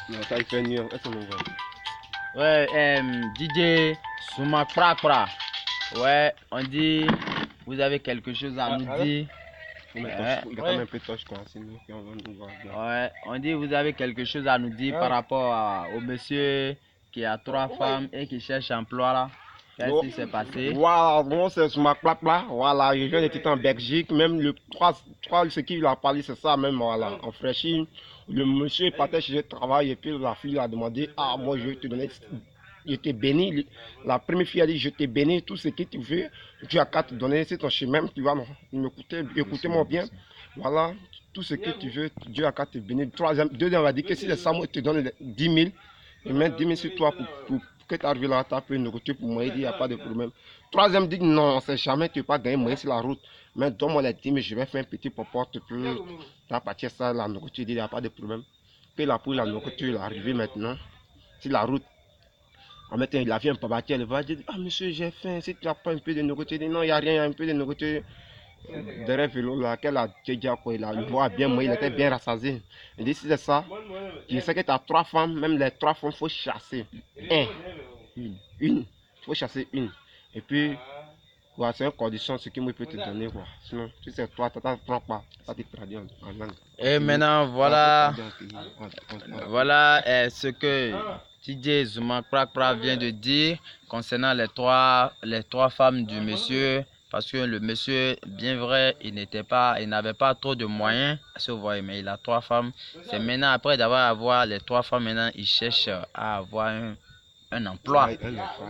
Non, ça il fait nuit. Est-ce qu'on voit? Ouais, DJ Soumakprakpra. Ouais, on dit, vous avez quelque chose à nous dire. Il a quand même un peu de torche quoi, sinon on va nous voir bien. Ouais, on dit, vous avez quelque chose à nous dire par rapport au monsieur qui a 3 femmes et qui cherche emploi là. Qu'est-ce qui s'est passé? Voilà, bon, c'est sur ma plaque là. Voilà, je viens d'être en Belgique. Même le 3, ce qu'il a parlé, c'est ça même. Voilà, en fraîchine. Le monsieur partait chez le travail et puis la fille a demandé: ah, moi je vais te donner. Je t'ai béni. La première fille a dit: je t'ai béni, tout ce que tu veux. Tu as qu'à te donner, c'est ton chemin. Tu vas m'écouter, écoutez-moi bien. Voilà, tout ce que tu veux, Dieu a qu'à te bénir. Deuxième, on va dire que si les Samuel te donne 10 000, il met 10 000 sur toi pour que tu arrives là, tu as pu négocier pour moi, il dit: il n'y a pas de problème. Troisième dit: non, c'est jamais, tu ne peux pas gagner moyen sur la route. Mais donne-moi les 10 000, je vais faire un petit popote, tu peux partir ça, la nourriture, il dit: il n'y a pas de problème. Puis là, pour la nourriture, il est arrivé maintenant sur la route. En même temps, il a vu un papatier, il va dire: ah monsieur, j'ai faim, si tu n'as pas un peu de nourriture, il dit: non, il n'y a rien, il y a un peu de nourriture. Derrière vélo là, qu'elle a déjà quoi, il a le voix bien, moi, il était bien rassasié. Il dit: si c'est ça, je sais que tu as 3 femmes, même les 3 femmes, il faut chasser. Une. Il faut chasser une. Et puis, voilà, c'est une condition, ce qu'il peut te donner. Quoi. Sinon, si c'est toi, tu ne prends pas. Ça te traduit en langue. Et maintenant, voilà ce que DJ Soumakprakpra vient de dire concernant les trois femmes du monsieur. Parce que le monsieur, bien vrai, il n'avait pas trop de moyens à se voir, mais il a 3 femmes. C'est maintenant, après avoir les 3 femmes, maintenant, il cherche à avoir un emploi.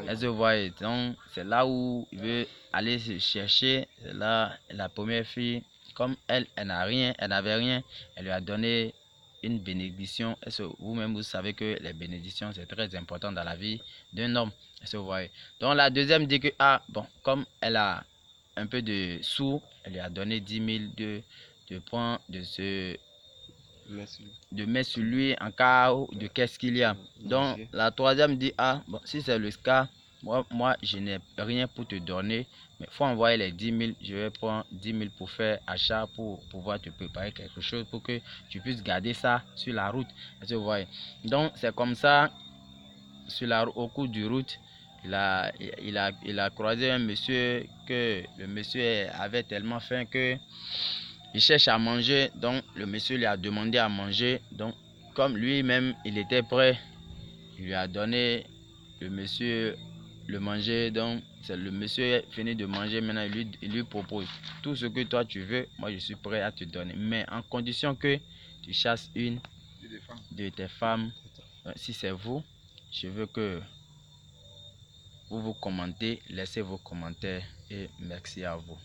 Elle se voit, donc c'est là où il veut aller se chercher. C'est là la première fille, comme elle n'avait rien, elle lui a donné une bénédiction. Vous-même, vous savez que les bénédictions, c'est très important dans la vie d'un homme. Elle se voit. Donc la deuxième dit que, ah, bon, comme elle a un peu de sous, elle lui a donné 10 000 de points de mettre sur lui en cas de qu'est-ce qu'il y a. Donc la troisième dit: ah bon, si c'est le cas, moi je n'ai rien pour te donner, mais il faut envoyer les 10 000. Je vais prendre 10 000 pour faire achat, pour pouvoir te préparer quelque chose pour que tu puisses garder ça sur la route. Donc c'est comme ça, au cours du route, il a croisé un monsieur, que le monsieur avait tellement faim que il cherche à manger. Donc le monsieur lui a demandé à manger. Donc comme lui-même il était prêt, il lui a donné le monsieur le manger. Donc c'est le monsieur fini de manger. Maintenant il lui propose: tout ce que toi tu veux, moi je suis prêt à te donner, mais en condition que tu chasses une de tes femmes. Si c'est vous, je veux que vous commentez, laissez vos commentaires, et merci à vous.